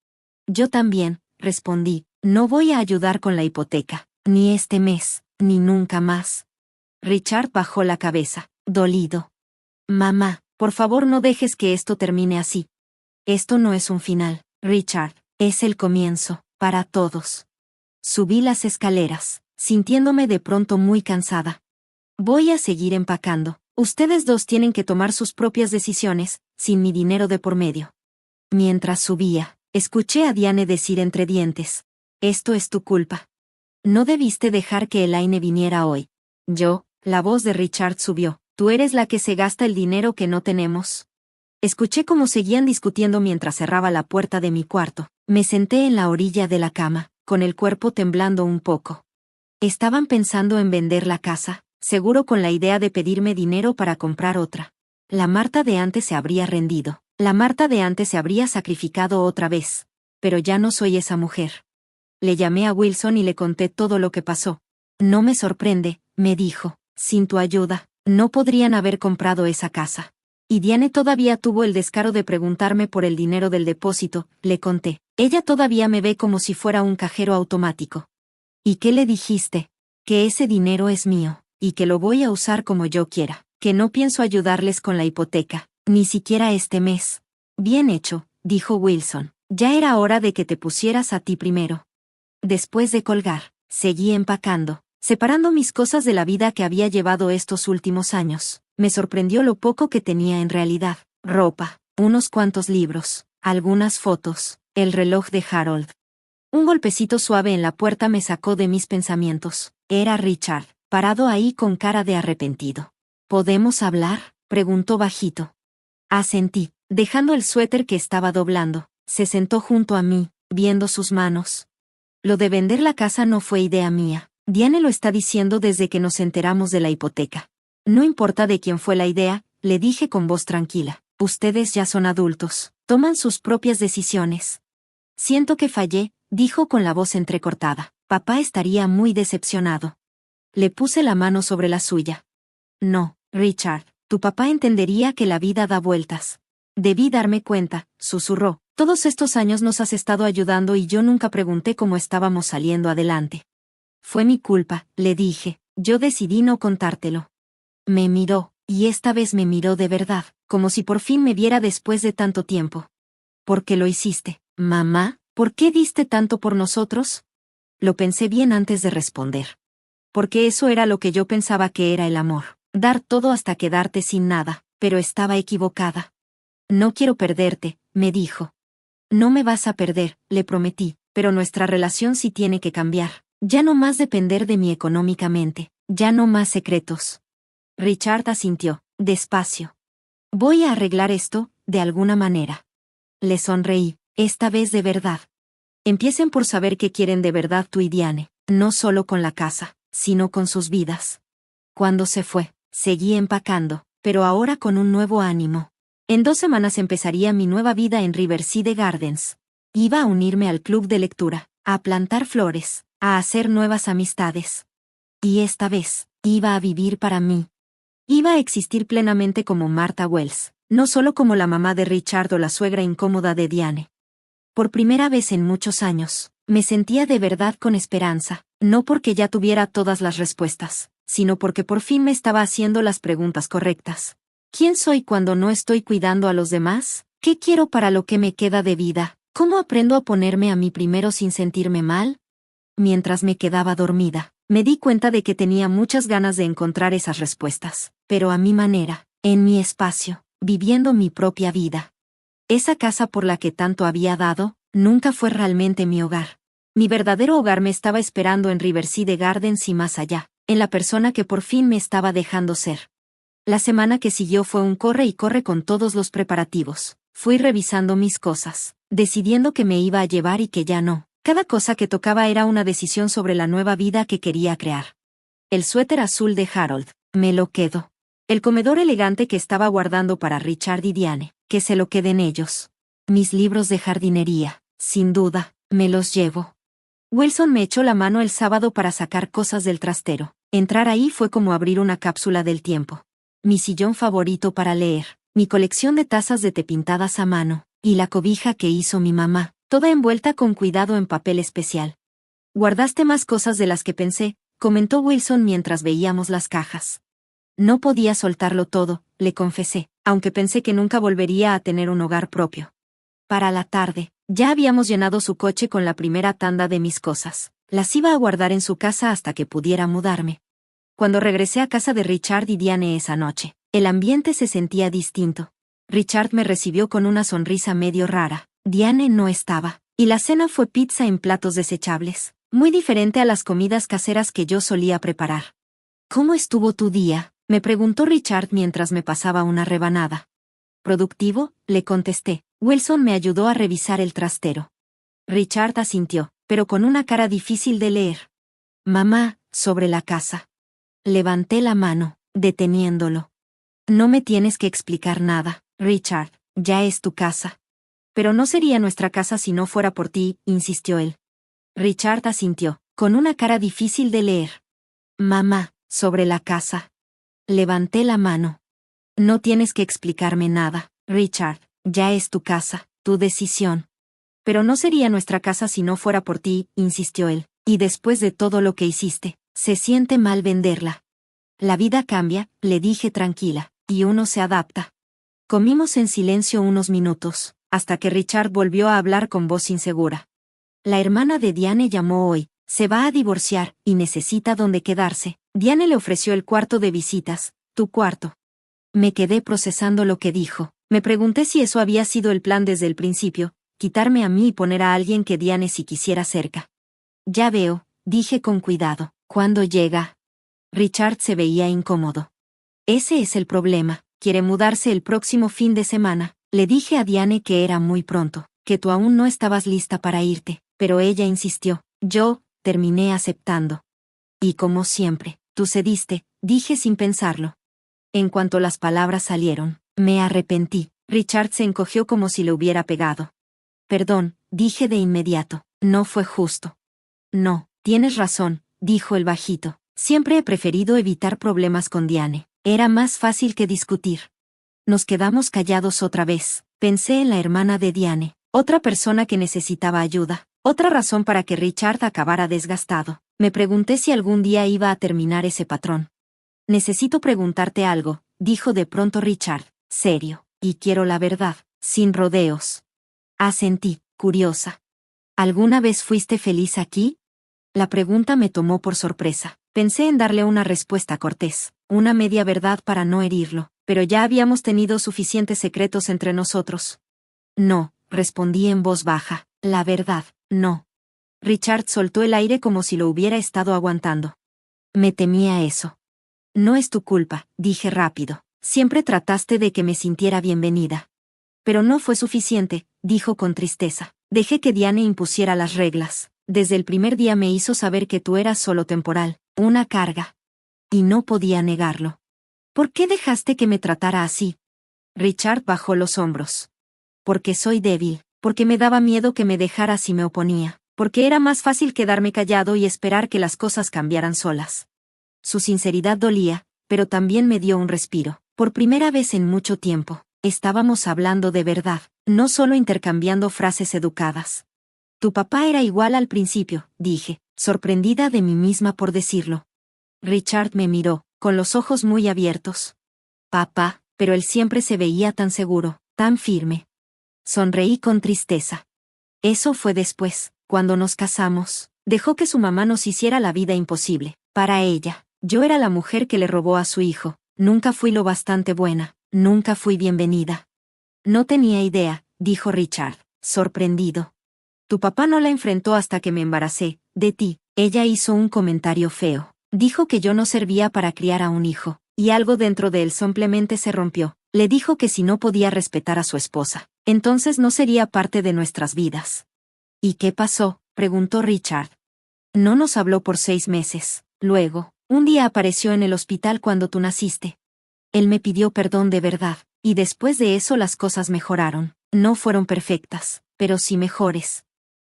Yo también, respondí. No voy a ayudar con la hipoteca, ni este mes, ni nunca más. Richard bajó la cabeza, dolido. Mamá, por favor no dejes que esto termine así. Esto no es un final, Richard, es el comienzo, para todos. Subí las escaleras, sintiéndome de pronto muy cansada. Voy a seguir empacando. Ustedes dos tienen que tomar sus propias decisiones, sin mi dinero de por medio. Mientras subía, escuché a Diane decir entre dientes. Esto es tu culpa. No debiste dejar que Elaine viniera hoy. La voz de Richard subió. Tú eres la que se gasta el dinero que no tenemos. Escuché cómo seguían discutiendo mientras cerraba la puerta de mi cuarto. Me senté en la orilla de la cama, con el cuerpo temblando un poco. Estaban pensando en vender la casa, seguro con la idea de pedirme dinero para comprar otra. La Marta de antes se habría rendido. La Marta de antes se habría sacrificado otra vez. Pero ya no soy esa mujer. Le llamé a Wilson y le conté todo lo que pasó. No me sorprende, me dijo. Sin tu ayuda, no podrían haber comprado esa casa. Y Diane todavía tuvo el descaro de preguntarme por el dinero del depósito, le conté. Ella todavía me ve como si fuera un cajero automático. ¿Y qué le dijiste? Que ese dinero es mío, y que lo voy a usar como yo quiera, que no pienso ayudarles con la hipoteca, ni siquiera este mes. Bien hecho, dijo Wilson. Ya era hora de que te pusieras a ti primero. Después de colgar, seguí empacando, separando mis cosas de la vida que había llevado estos últimos años. Me sorprendió lo poco que tenía en realidad. Ropa, unos cuantos libros, algunas fotos, el reloj de Harold. Un golpecito suave en la puerta me sacó de mis pensamientos. Era Richard, parado ahí con cara de arrepentido. ¿Podemos hablar?, preguntó bajito. Asentí, dejando el suéter que estaba doblando. Se sentó junto a mí, viendo sus manos. Lo de vender la casa no fue idea mía. Diane lo está diciendo desde que nos enteramos de la hipoteca. No importa de quién fue la idea, le dije con voz tranquila. Ustedes ya son adultos, toman sus propias decisiones. Siento que fallé, dijo con la voz entrecortada. Papá estaría muy decepcionado. Le puse la mano sobre la suya. No, Richard, tu papá entendería que la vida da vueltas. Debí darme cuenta, susurró. Todos estos años nos has estado ayudando y yo nunca pregunté cómo estábamos saliendo adelante. Fue mi culpa, le dije. Yo decidí no contártelo. Me miró, y esta vez me miró de verdad, como si por fin me viera después de tanto tiempo. ¿Por qué lo hiciste, mamá? ¿Por qué diste tanto por nosotros? Lo pensé bien antes de responder. Porque eso era lo que yo pensaba que era el amor. Dar todo hasta quedarte sin nada, pero estaba equivocada. No quiero perderte, me dijo. No me vas a perder, le prometí, pero nuestra relación sí tiene que cambiar. Ya no más depender de mí económicamente, ya no más secretos. Richard asintió, despacio. Voy a arreglar esto, de alguna manera. Le sonreí, esta vez de verdad. Empiecen por saber qué quieren de verdad tú y Diane, no solo con la casa, sino con sus vidas. Cuando se fue, seguí empacando, pero ahora con un nuevo ánimo. En 2 semanas empezaría mi nueva vida en Riverside Gardens. Iba a unirme al club de lectura, a plantar flores, a hacer nuevas amistades. Y esta vez, iba a vivir para mí. Iba a existir plenamente como Martha Wells, no solo como la mamá de Richard o la suegra incómoda de Diane. Por primera vez en muchos años, me sentía de verdad con esperanza, no porque ya tuviera todas las respuestas, sino porque por fin me estaba haciendo las preguntas correctas. ¿Quién soy cuando no estoy cuidando a los demás? ¿Qué quiero para lo que me queda de vida? ¿Cómo aprendo a ponerme a mí primero sin sentirme mal? Mientras me quedaba dormida, me di cuenta de que tenía muchas ganas de encontrar esas respuestas, pero a mi manera, en mi espacio, viviendo mi propia vida. Esa casa por la que tanto había dado, nunca fue realmente mi hogar. Mi verdadero hogar me estaba esperando en Riverside Gardens y más allá, en la persona que por fin me estaba dejando ser. La semana que siguió fue un corre y corre con todos los preparativos. Fui revisando mis cosas, decidiendo que me iba a llevar y que ya no. Cada cosa que tocaba era una decisión sobre la nueva vida que quería crear. El suéter azul de Harold, me lo quedo. El comedor elegante que estaba guardando para Richard y Diane, que se lo queden ellos. Mis libros de jardinería, sin duda, me los llevo. Wilson me echó la mano el sábado para sacar cosas del trastero. Entrar ahí fue como abrir una cápsula del tiempo. Mi sillón favorito para leer, mi colección de tazas de té pintadas a mano, y la cobija que hizo mi mamá, toda envuelta con cuidado en papel especial. Guardaste más cosas de las que pensé, comentó Wilson mientras veíamos las cajas. No podía soltarlo todo, le confesé, aunque pensé que nunca volvería a tener un hogar propio. Para la tarde, ya habíamos llenado su coche con la primera tanda de mis cosas. Las iba a guardar en su casa hasta que pudiera mudarme. Cuando regresé a casa de Richard y Diane esa noche, el ambiente se sentía distinto. Richard me recibió con una sonrisa medio rara. Diane no estaba, y la cena fue pizza en platos desechables, muy diferente a las comidas caseras que yo solía preparar. ¿Cómo estuvo tu día?, me preguntó Richard mientras me pasaba una rebanada. ¿Productivo?, le contesté. Wilson me ayudó a revisar el trastero. Richard asintió, pero con una cara difícil de leer. Mamá, sobre la casa. Levanté la mano, deteniéndolo. No me tienes que explicar nada, Richard, ya es tu casa. Pero no sería nuestra casa si no fuera por ti, insistió él. Richard asintió, con una cara difícil de leer. Mamá, sobre la casa. Levanté la mano. No tienes que explicarme nada, Richard, ya es tu casa, tu decisión. Pero no sería nuestra casa si no fuera por ti, insistió él, y después de todo lo que hiciste, se siente mal venderla. La vida cambia, le dije tranquila, y uno se adapta. Comimos en silencio unos minutos, hasta que Richard volvió a hablar con voz insegura. La hermana de Diane llamó hoy, se va a divorciar, y necesita dónde quedarse. Diane le ofreció el cuarto de visitas, tu cuarto. Me quedé procesando lo que dijo. Me pregunté si eso había sido el plan desde el principio, quitarme a mí y poner a alguien que Diane si quisiera cerca. Ya veo, dije con cuidado. ¿Cuándo llega? Richard se veía incómodo. Ese es el problema, quiere mudarse el próximo fin de semana. Le dije a Diane que era muy pronto, que tú aún no estabas lista para irte, pero ella insistió. Yo, terminé aceptando. Y como siempre, tú cediste, dije sin pensarlo. En cuanto las palabras salieron, me arrepentí. Richard se encogió como si le hubiera pegado. Perdón, dije de inmediato, no fue justo. No, tienes razón, dijo el bajito. Siempre he preferido evitar problemas con Diane. Era más fácil que discutir. Nos quedamos callados otra vez. Pensé en la hermana de Diane, otra persona que necesitaba ayuda, otra razón para que Richard acabara desgastado. Me pregunté si algún día iba a terminar ese patrón. Necesito preguntarte algo, dijo de pronto Richard, serio, y quiero la verdad, sin rodeos. Asentí, curiosa. ¿Alguna vez fuiste feliz aquí? La pregunta me tomó por sorpresa. Pensé en darle una respuesta cortés, una media verdad para no herirlo, pero ya habíamos tenido suficientes secretos entre nosotros. No, respondí en voz baja, la verdad, no. Richard soltó el aire como si lo hubiera estado aguantando. Me temía eso. No es tu culpa, dije rápido. Siempre trataste de que me sintiera bienvenida. Pero no fue suficiente, dijo con tristeza. Dejé que Diane impusiera las reglas. Desde el primer día me hizo saber que tú eras solo temporal, una carga. Y no podía negarlo. ¿Por qué dejaste que me tratara así? Richard bajó los hombros. Porque soy débil, porque me daba miedo que me dejara si me oponía, porque era más fácil quedarme callado y esperar que las cosas cambiaran solas. Su sinceridad dolía, pero también me dio un respiro. Por primera vez en mucho tiempo, estábamos hablando de verdad, no solo intercambiando frases educadas. Tu papá era igual al principio, dije, sorprendida de mí misma por decirlo. Richard me miró, con los ojos muy abiertos. Papá, pero él siempre se veía tan seguro, tan firme. Sonreí con tristeza. Eso fue después, cuando nos casamos. Dejó que su mamá nos hiciera la vida imposible. Para ella, yo era la mujer que le robó a su hijo. Nunca fui lo bastante buena, nunca fui bienvenida. No tenía idea, dijo Richard, sorprendido. Tu papá no la enfrentó hasta que me embaracé de ti. Ella hizo un comentario feo. Dijo que yo no servía para criar a un hijo, y algo dentro de él simplemente se rompió. Le dijo que si no podía respetar a su esposa, entonces no sería parte de nuestras vidas. ¿Y qué pasó?, preguntó Richard. No nos habló por 6 meses. Luego, un día apareció en el hospital cuando tú naciste. Él me pidió perdón de verdad, y después de eso las cosas mejoraron. No fueron perfectas, pero sí mejores.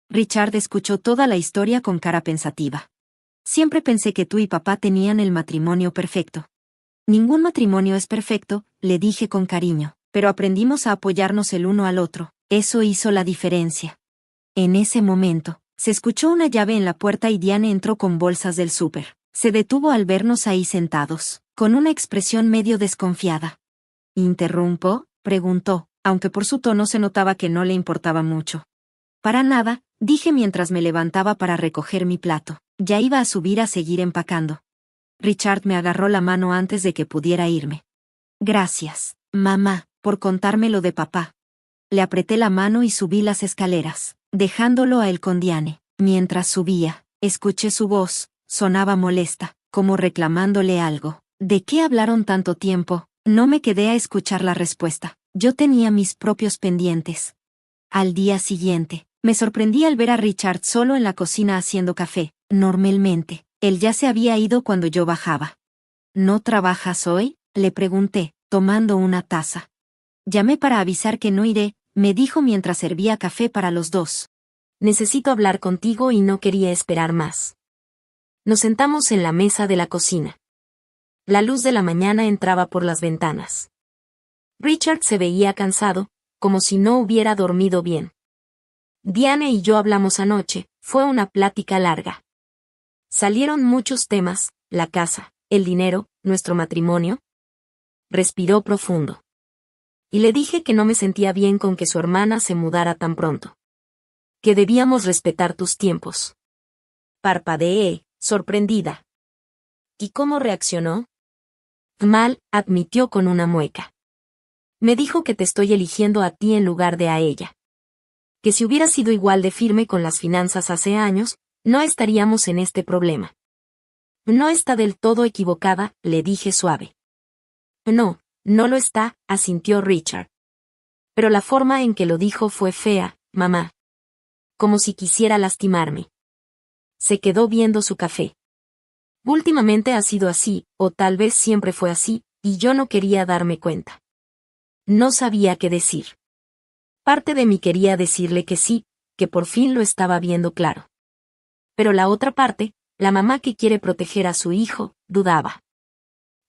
Richard escuchó toda la historia con cara pensativa. Siempre pensé que tú y papá tenían el matrimonio perfecto. Ningún matrimonio es perfecto, le dije con cariño, pero aprendimos a apoyarnos el uno al otro. Eso hizo la diferencia. En ese momento, se escuchó una llave en la puerta y Diane entró con bolsas del súper. Se detuvo al vernos ahí sentados, con una expresión medio desconfiada. ¿Interrumpo?, preguntó, aunque por su tono se notaba que no le importaba mucho. Para nada, dije mientras me levantaba para recoger mi plato. Ya iba a subir a seguir empacando. Richard me agarró la mano antes de que pudiera irme. Gracias, mamá, por contarme lo de papá. Le apreté la mano y subí las escaleras, dejándolo a él con Diane. Mientras subía, escuché su voz, sonaba molesta, como reclamándole algo. ¿De qué hablaron tanto tiempo? No me quedé a escuchar la respuesta. Yo tenía mis propios pendientes. Al día siguiente, me sorprendí al ver a Richard solo en la cocina haciendo café. Normalmente, él ya se había ido cuando yo bajaba. ¿No trabajas hoy?, le pregunté, tomando una taza. Llamé para avisar que no iré, me dijo mientras servía café para los dos. Necesito hablar contigo y no quería esperar más. Nos sentamos en la mesa de la cocina. La luz de la mañana entraba por las ventanas. Richard se veía cansado, como si no hubiera dormido bien. Diane y yo hablamos anoche, fue una plática larga. Salieron muchos temas, la casa, el dinero, nuestro matrimonio. Respiró profundo. Y le dije que no me sentía bien con que su hermana se mudara tan pronto. Que debíamos respetar tus tiempos. Parpadeé, sorprendida. ¿Y cómo reaccionó? Mal, admitió con una mueca. Me dijo que te estoy eligiendo a ti en lugar de a ella. Que si hubiera sido igual de firme con las finanzas hace años, no estaríamos en este problema. No está del todo equivocada, le dije suave. No, no lo está, asintió Richard. Pero la forma en que lo dijo fue fea, mamá. Como si quisiera lastimarme. Se quedó viendo su café. Últimamente ha sido así, o tal vez siempre fue así, y yo no quería darme cuenta. No sabía qué decir. Parte de mí quería decirle que sí, que por fin lo estaba viendo claro. Pero la otra parte, la mamá que quiere proteger a su hijo, dudaba.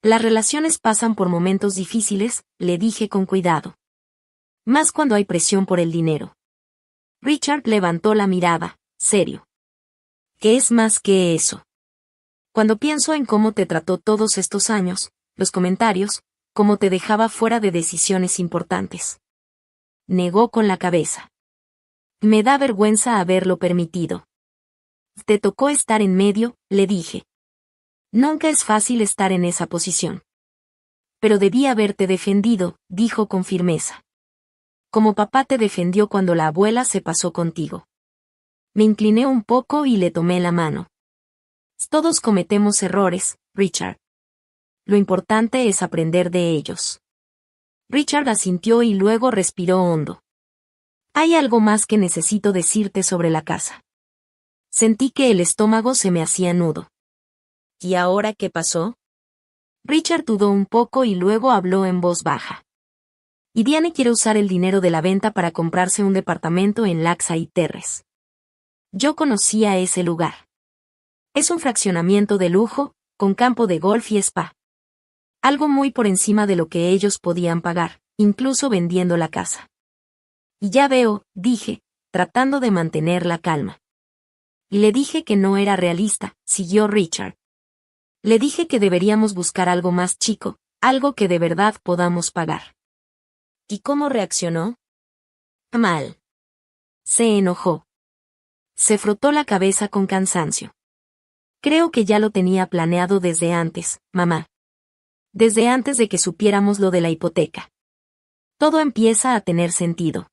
Las relaciones pasan por momentos difíciles, le dije con cuidado. Más cuando hay presión por el dinero. Richard levantó la mirada, serio. ¿Qué es más que eso? Cuando pienso en cómo te trató todos estos años, los comentarios, cómo te dejaba fuera de decisiones importantes. Negó con la cabeza. Me da vergüenza haberlo permitido. Te tocó estar en medio, le dije. Nunca es fácil estar en esa posición. Pero debí haberte defendido, dijo con firmeza. Como papá te defendió cuando la abuela se pasó contigo. Me incliné un poco y le tomé la mano. Todos cometemos errores, Richard. Lo importante es aprender de ellos. Richard asintió y luego respiró hondo. Hay algo más que necesito decirte sobre la casa. Sentí que el estómago se me hacía nudo. ¿Y ahora qué pasó? Richard dudó un poco y luego habló en voz baja. Y Diane quiere usar el dinero de la venta para comprarse un departamento en Lakeside Terrace. Yo conocía ese lugar. Es un fraccionamiento de lujo, con campo de golf y spa. Algo muy por encima de lo que ellos podían pagar, incluso vendiendo la casa. Y ya veo, dije, tratando de mantener la calma. Y le dije que no era realista, siguió Richard. Le dije que deberíamos buscar algo más chico, algo que de verdad podamos pagar. ¿Y cómo reaccionó? Mal. Se enojó. Se frotó la cabeza con cansancio. Creo que ya lo tenía planeado desde antes, mamá. Desde antes de que supiéramos lo de la hipoteca. Todo empieza a tener sentido.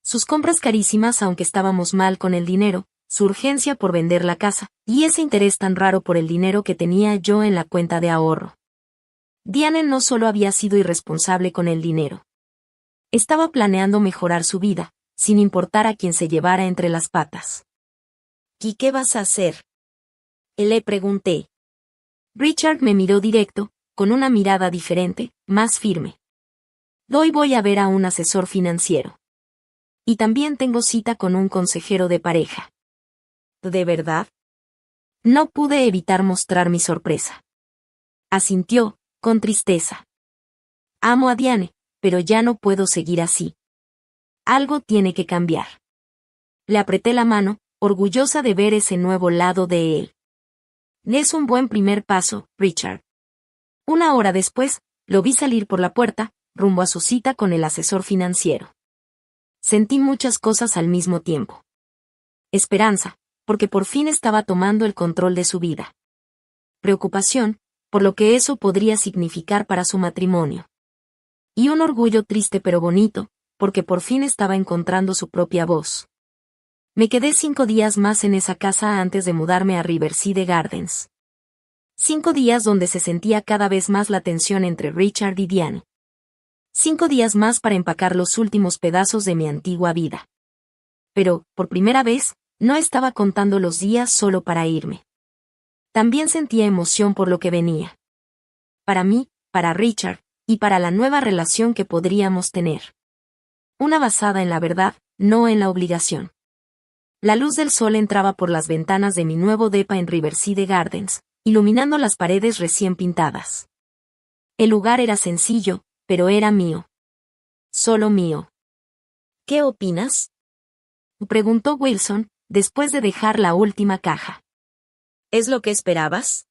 Sus compras carísimas aunque estábamos mal con el dinero, su urgencia por vender la casa, y ese interés tan raro por el dinero que tenía yo en la cuenta de ahorro. Diane no solo había sido irresponsable con el dinero. Estaba planeando mejorar su vida, sin importar a quién se llevara entre las patas. ¿Y qué vas a hacer?, le pregunté. Richard me miró directo, con una mirada diferente, más firme. Hoy voy a ver a un asesor financiero. Y también tengo cita con un consejero de pareja. ¿De verdad? No pude evitar mostrar mi sorpresa. Asintió, con tristeza. Amo a Diane, pero ya no puedo seguir así. Algo tiene que cambiar. Le apreté la mano, orgullosa de ver ese nuevo lado de él. Es un buen primer paso, Richard. Una hora después, lo vi salir por la puerta, rumbo a su cita con el asesor financiero. Sentí muchas cosas al mismo tiempo. Esperanza, porque por fin estaba tomando el control de su vida. Preocupación, por lo que eso podría significar para su matrimonio. Y un orgullo triste pero bonito, porque por fin estaba encontrando su propia voz. Me quedé 5 días más en esa casa antes de mudarme a Riverside Gardens. 5 días donde se sentía cada vez más la tensión entre Richard y Diane. 5 días más para empacar los últimos pedazos de mi antigua vida. Pero, por primera vez, no estaba contando los días solo para irme. También sentía emoción por lo que venía. Para mí, para Richard, y para la nueva relación que podríamos tener. Una basada en la verdad, no en la obligación. La luz del sol entraba por las ventanas de mi nuevo depa en Riverside Gardens, iluminando las paredes recién pintadas. El lugar era sencillo, pero era mío. Solo mío. ¿Qué opinas?, preguntó Wilson, después de dejar la última caja. ¿Es lo que esperabas?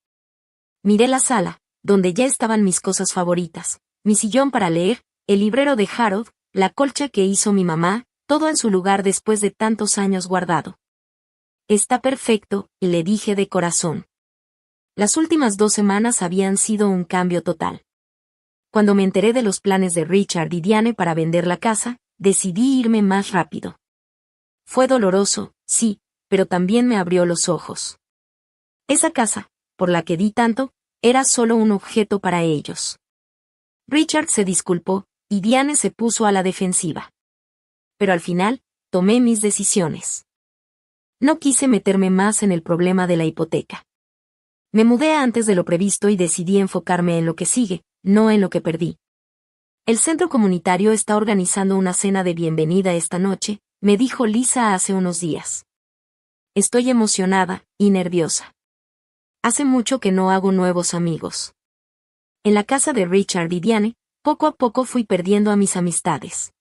Miré la sala, donde ya estaban mis cosas favoritas, mi sillón para leer, el librero de Harold, la colcha que hizo mi mamá, todo en su lugar después de tantos años guardado. Está perfecto, le dije de corazón. Las últimas 2 semanas habían sido un cambio total. Cuando me enteré de los planes de Richard y Diane para vender la casa, decidí irme más rápido. Fue doloroso, sí, pero también me abrió los ojos. Esa casa, por la que di tanto, era solo un objeto para ellos. Richard se disculpó, y Diane se puso a la defensiva. Pero al final, tomé mis decisiones. No quise meterme más en el problema de la hipoteca. Me mudé antes de lo previsto y decidí enfocarme en lo que sigue, no en lo que perdí. El centro comunitario está organizando una cena de bienvenida esta noche, me dijo Lisa hace unos días. Estoy emocionada y nerviosa. Hace mucho que no hago nuevos amigos. En la casa de Richard y Diane, poco a poco fui perdiendo a mis amistades.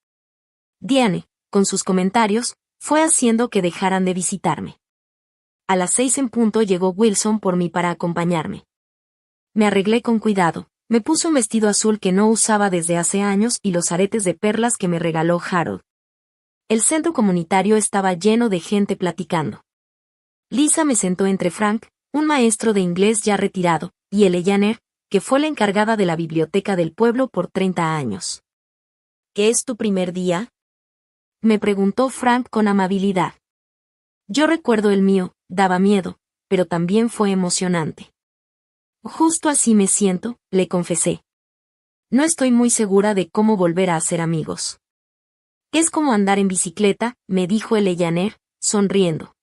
Diane, con sus comentarios, fue haciendo que dejaran de visitarme. A las 6 en punto llegó Wilson por mí para acompañarme. Me arreglé con cuidado, me puse un vestido azul que no usaba desde hace años y los aretes de perlas que me regaló Harold. El centro comunitario estaba lleno de gente platicando. Lisa me sentó entre Frank, un maestro de inglés ya retirado, y Eleanor, que fue la encargada de la biblioteca del pueblo por 30 años. ¿Qué es tu primer día?, me preguntó Frank con amabilidad. Yo recuerdo el mío, daba miedo, pero también fue emocionante. Justo así me siento, le confesé. No estoy muy segura de cómo volver a hacer amigos. Es como andar en bicicleta, me dijo Eleanor, sonriendo.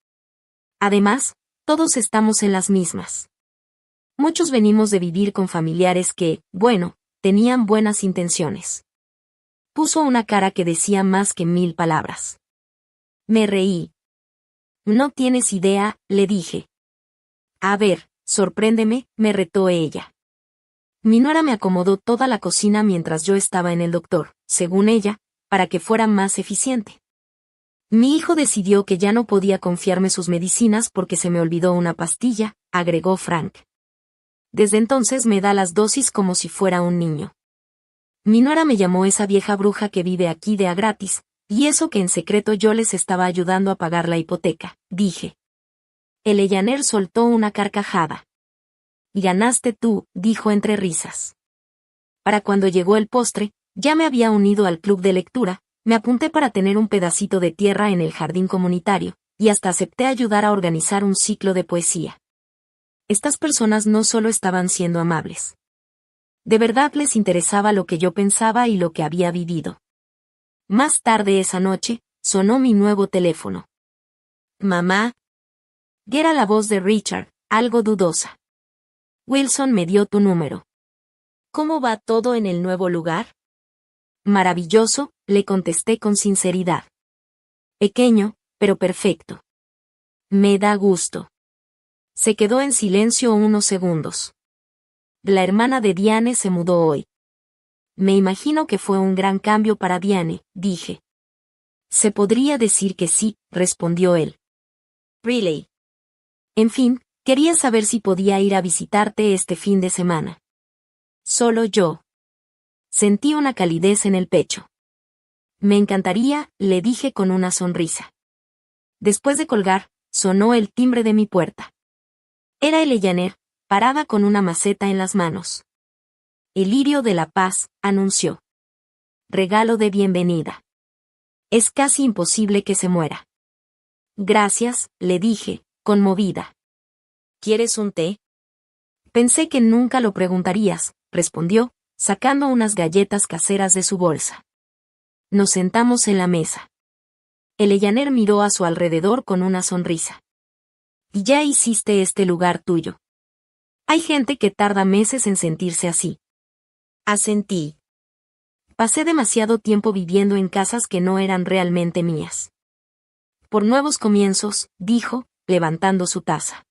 Además, todos estamos en las mismas. Muchos venimos de vivir con familiares que, bueno, tenían buenas intenciones. Puso una cara que decía más que 1000 palabras. Me reí. No tienes idea, le dije. A ver, sorpréndeme, me retó ella. Mi nuera me acomodó toda la cocina mientras yo estaba en el doctor, según ella, para que fuera más eficiente. Mi hijo decidió que ya no podía confiarme sus medicinas porque se me olvidó una pastilla, agregó Frank. Desde entonces me da las dosis como si fuera un niño. Mi nuera me llamó esa vieja bruja que vive aquí de a gratis, y eso que en secreto yo les estaba ayudando a pagar la hipoteca, dije. Eleanor soltó una carcajada. Y ganaste tú, dijo entre risas. Para cuando llegó el postre, ya me había unido al club de lectura, Me apunté para tener un pedacito de tierra en el jardín comunitario, y hasta acepté ayudar a organizar un ciclo de poesía. Estas personas no solo estaban siendo amables. De verdad les interesaba lo que yo pensaba y lo que había vivido. Más tarde esa noche, sonó mi nuevo teléfono. «Mamá». Era la voz de Richard, algo dudosa. «Wilson me dio tu número. ¿Cómo va todo en el nuevo lugar?» «Maravilloso», le contesté con sinceridad. «Pequeño, pero perfecto». «Me da gusto». Se quedó en silencio unos segundos. «La hermana de Diane se mudó hoy». «Me imagino que fue un gran cambio para Diane», dije. «Se podría decir que sí», respondió él. «Really». «En fin, quería saber si podía ir a visitarte este fin de semana». «Solo yo». Sentí una calidez en el pecho. «Me encantaría», le dije con una sonrisa. Después de colgar, sonó el timbre de mi puerta. Era Eleanor, parada con una maceta en las manos. «El lirio de la paz», anunció. «Regalo de bienvenida. Es casi imposible que se muera». «Gracias», le dije, conmovida. «¿Quieres un té?» «Pensé que nunca lo preguntarías», respondió, sacando unas galletas caseras de su bolsa. Nos sentamos en la mesa. Eleanor miró a su alrededor con una sonrisa. «Y ya hiciste este lugar tuyo». «Hay gente que tarda meses en sentirse así». Asentí. Pasé demasiado tiempo viviendo en casas que no eran realmente mías. «Por nuevos comienzos», dijo, levantando su taza.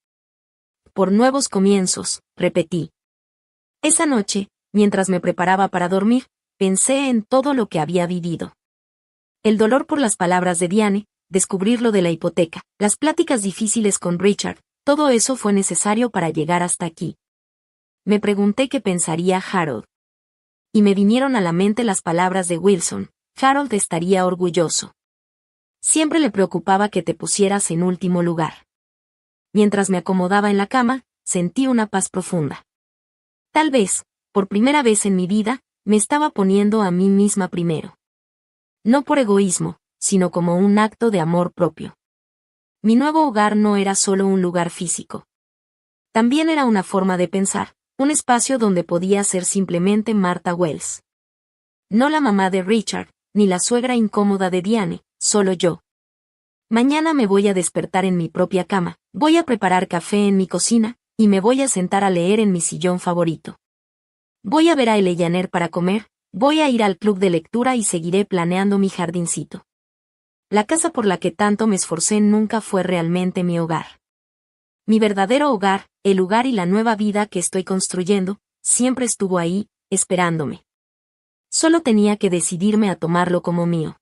«Por nuevos comienzos», repetí. Esa noche, mientras me preparaba para dormir, pensé en todo lo que había vivido. El dolor por las palabras de Diane, descubrir lo de la hipoteca, las pláticas difíciles con Richard, todo eso fue necesario para llegar hasta aquí. Me pregunté qué pensaría Harold. Y me vinieron a la mente las palabras de Wilson: «Harold estaría orgulloso. Siempre le preocupaba que te pusieras en último lugar». Mientras me acomodaba en la cama, sentí una paz profunda. Tal vez, por primera vez en mi vida, me estaba poniendo a mí misma primero. No por egoísmo, sino como un acto de amor propio. Mi nuevo hogar no era solo un lugar físico. También era una forma de pensar, un espacio donde podía ser simplemente Martha Wells. No la mamá de Richard, ni la suegra incómoda de Diane, solo yo. Mañana me voy a despertar en mi propia cama, voy a preparar café en mi cocina, y me voy a sentar a leer en mi sillón favorito. Voy a ver a Eleanor para comer, voy a ir al club de lectura y seguiré planeando mi jardincito. La casa por la que tanto me esforcé nunca fue realmente mi hogar. Mi verdadero hogar, el lugar y la nueva vida que estoy construyendo, siempre estuvo ahí, esperándome. Solo tenía que decidirme a tomarlo como mío.